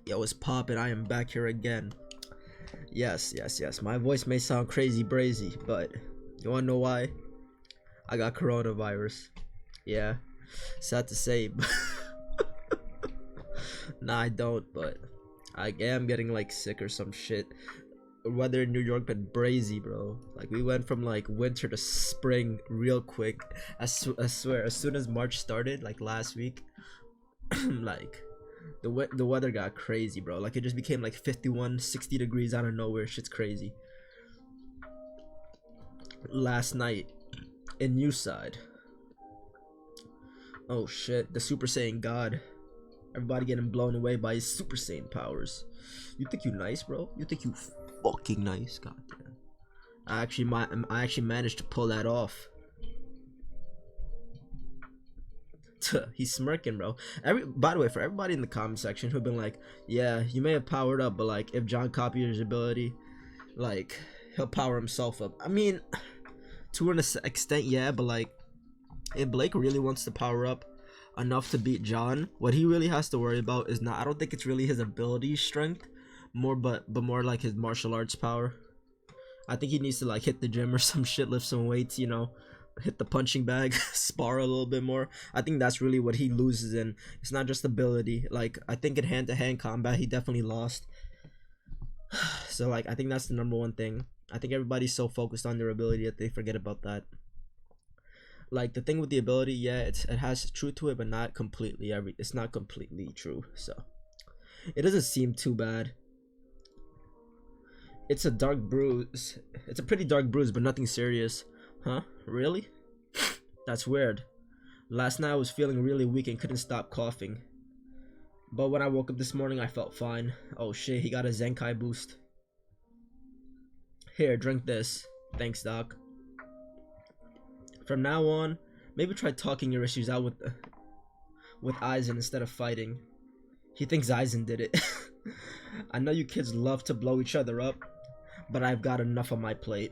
Yo, what's poppin'? I am back here again. Yes. My voice may sound crazy brazy, but you wanna know why? I got coronavirus. Yeah, sad to say, but nah, I don't. But I am getting like sick or some shit. Weather in New York been brazy, bro. Like we went from like winter to spring real quick. I swear, as soon as March started, like last week, like the weather got crazy, bro. Like it just became like 51 60 degrees out of nowhere. Shit's crazy. Last night in Newside, oh shit, the Super Saiyan God, everybody getting blown away by his Super Saiyan powers. You think you nice, bro? You think you fucking nice? Goddamn. I actually managed to pull that off. He's smirking, bro. By the way, for everybody in the comment section who've been like, yeah, you may have powered up, but like if John copies his ability, like he'll power himself up. I mean, to an extent, yeah, but like if Blake really wants to power up enough to beat John, what he really has to worry about is not, I don't think it's really his ability strength, but more like his martial arts power. I think he needs to like hit the gym or some shit, lift some weights, you know, hit the punching bag, spar a little bit more. I think that's really what he loses in. It's not just ability. Like I think in hand-to-hand combat he definitely lost. So like I think that's the number one thing. I think everybody's so focused on their ability that they forget about that. Like the thing with the ability, yeah, it has truth to it, but not completely. It's not completely true. So it doesn't seem too bad. It's a dark bruise. It's a pretty dark bruise, but nothing serious. Huh? Really? That's weird. Last night I was feeling really weak and couldn't stop coughing. But when I woke up this morning, I felt fine. Oh shit, he got a Zenkai boost. Here, drink this. Thanks, doc. From now on, maybe try talking your issues out with Aizen instead of fighting. He thinks Aizen did it. I know you kids love to blow each other up, but I've got enough on my plate.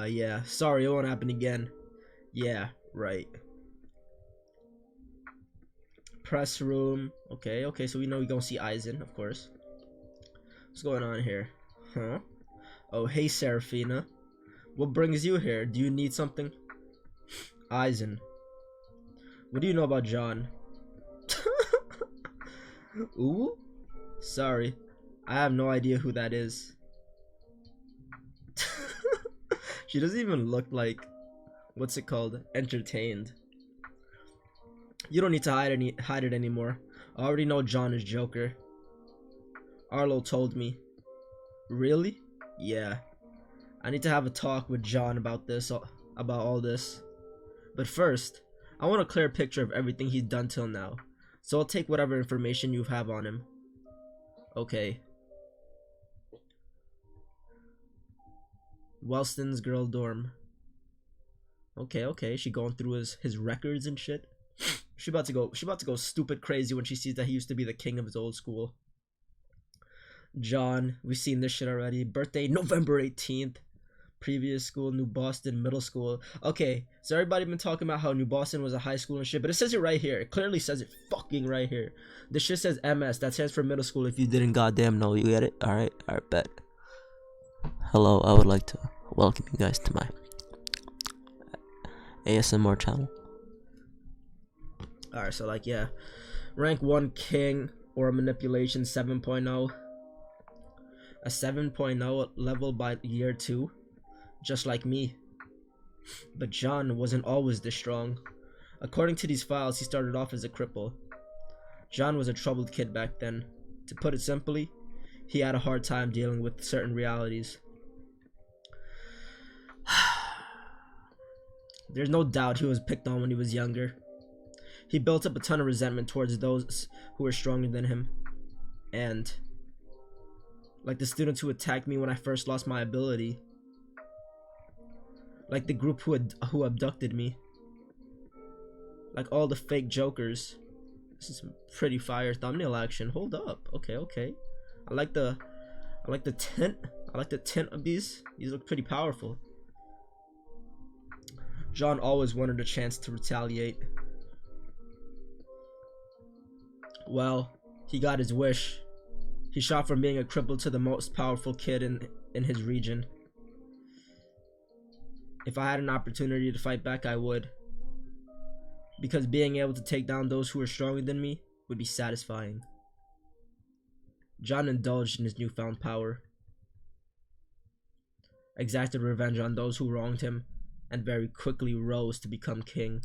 Yeah, sorry, it won't happen again. Yeah, right. Press room. Okay, so we know we gonna see Aizen, of course. What's going on here? Huh? Oh, hey, Seraphina. What brings you here? Do you need something? Aizen. What do you know about John? Ooh? Sorry. I have no idea who that is. She doesn't even look like, what's it called? Entertained. You don't need to hide it anymore. I already know John is Joker. Arlo told me. Really? Yeah. I need to have a talk with John about all this. But first, I want a clear picture of everything he's done till now. So I'll take whatever information you have on him. Okay. Wellston's girl dorm. Okay. She going through his records and shit. She about to go stupid crazy when she sees that he used to be the king of his old school. John, we've seen this shit already. Birthday November 18th. Previous school, New Boston Middle School. Okay, so everybody been talking about how New Boston was a high school and shit, but it says it right here. It clearly says it fucking right here. This shit says MS. That stands for middle school if you didn't goddamn know. You get it? Alright, bet. Hello, I would like to welcome you guys to my ASMR channel. Alright, so like, yeah. Rank 1 King or Manipulation 7.0. A 7.0 level by year 2. Just like me. But John wasn't always this strong. According to these files, he started off as a cripple. John was a troubled kid back then. To put it simply, he had a hard time dealing with certain realities. There's no doubt he was picked on when he was younger. He built up a ton of resentment towards those who were stronger than him. And like the students who attacked me when I first lost my ability. Like the group who abducted me. Like all the fake jokers. This is some pretty fire thumbnail action. Hold up. Okay. I like the tint. I like the tint of these. These look pretty powerful. John always wanted a chance to retaliate. Well, He got his wish. He shot from being a cripple to the most powerful kid in his region. If I had an opportunity to fight back, I would. Because being able to take down those who are stronger than me would be satisfying. John indulged in his newfound power, exacted revenge on those who wronged him, and very quickly rose to become king.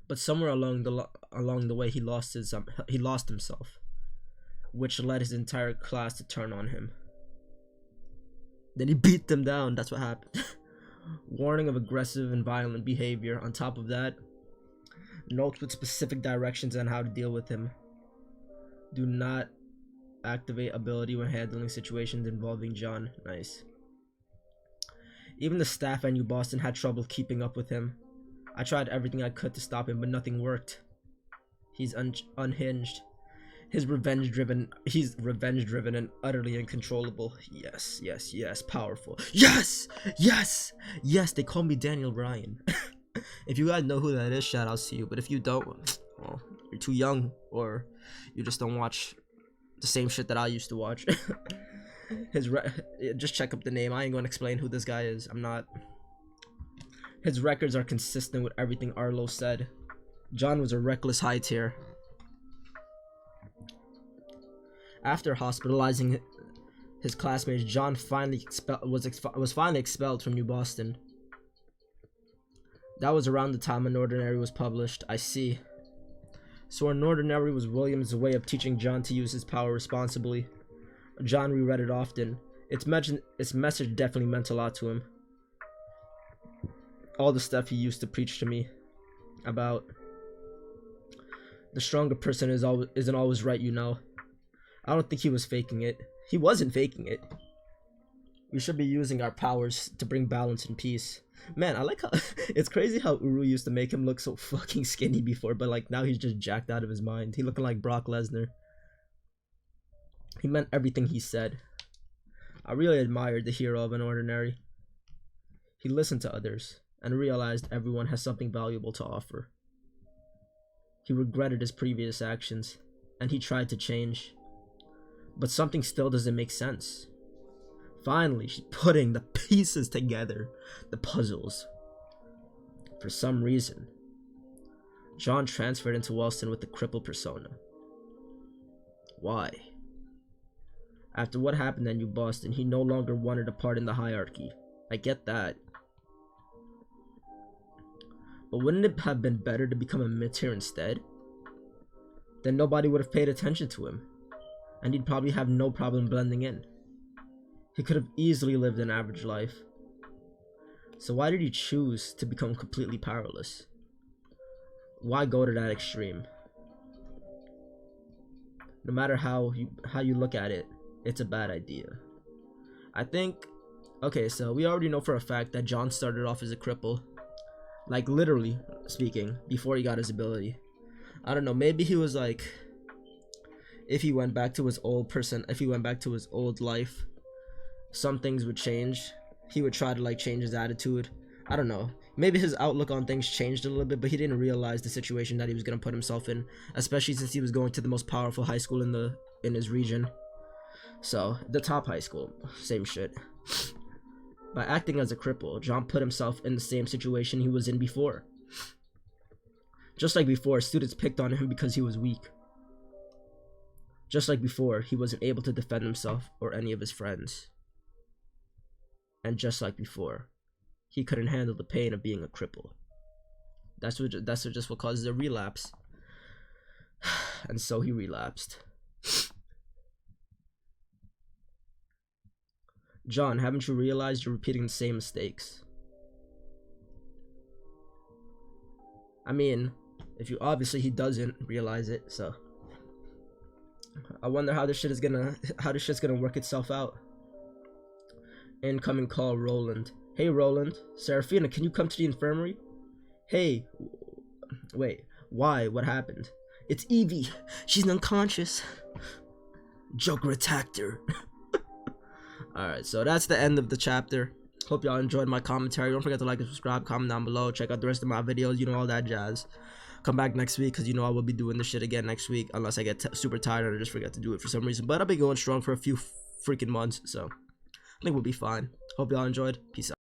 But somewhere along the way, he lost himself, which led his entire class to turn on him. Then he beat them down. That's what happened. Warning of aggressive and violent behavior. On top of that, notes with specific directions on how to deal with him. Do not activate ability when handling situations involving John. Nice. Even the staff at New Boston had trouble keeping up with him. I tried everything I could to stop him, but nothing worked. He's unhinged. He's revenge driven and utterly uncontrollable. Yes, yes, yes, powerful. Yes, yes, yes. They call me Daniel Bryan. If you guys know who that is, shout outs to you. But if you don't, well, you're too young, or you just don't watch the same shit that I used to watch. Just check up the name. I ain't gonna explain who this guy is. I'm not. His records are consistent with everything Arlo said. John was a reckless high tier. After hospitalizing his classmates, John was finally expelled from New Boston. That was around the time Unordinary was published. I see. So Unordinary was Williams' way of teaching John to use his power responsibly. John reread it often. Its message definitely meant a lot to him. All the stuff he used to preach to me about the stronger person isn't always right, you know. I don't think he was faking it. He wasn't faking it. We should be using our powers to bring balance and peace. Man, I like how it's crazy how Uru used to make him look so fucking skinny before, but like now he's just jacked out of his mind. He looking like Brock Lesnar. He meant everything he said. I really admired the hero of Unordinary. He listened to others and realized everyone has something valuable to offer. He regretted his previous actions, and he tried to change. But something still doesn't make sense. Finally, she's putting the pieces together, the puzzles. For some reason, John transferred into Wellston with the cripple persona. Why? After what happened at New Boston, he no longer wanted a part in the hierarchy. I get that. But wouldn't it have been better to become a mid-tier instead? Then nobody would have paid attention to him, and he'd probably have no problem blending in. He could have easily lived an average life. So why did he choose to become completely powerless? Why go to that extreme? No matter how you look at it, it's a bad idea. I think, okay, so we already know for a fact that John started off as a cripple. Like, literally speaking, before he got his ability. I don't know, maybe he was like, if he went back to his old life, some things would change. He would try to like change his attitude. I don't know. Maybe his outlook on things changed a little bit, but he didn't realize the situation that he was gonna put himself in, especially since he was going to the most powerful high school in his region. So, the top high school, same shit. By acting as a cripple, John put himself in the same situation he was in before. Just like before, students picked on him because he was weak. Just like before, he wasn't able to defend himself or any of his friends. And just like before, he couldn't handle the pain of being a cripple. That's just what causes a relapse. And so he relapsed. John, haven't you realized you're repeating the same mistakes? I mean, he doesn't realize it, so I wonder how this shit's gonna work itself out. Incoming call, Roland. Hey Roland, Serafina, can you come to the infirmary? Hey, wait, why? What happened? It's Evie. She's unconscious. Joker attacked her. Alright, so that's the end of the chapter. Hope y'all enjoyed my commentary. Don't forget to like and subscribe, comment down below, check out the rest of my videos, you know, all that jazz. come back next week, because you know I will be doing this shit again next week, unless I get super tired and I just forget to do it for some reason. But I've been going strong for a few freaking months, so I think we'll be fine. Hope y'all enjoyed. Peace out.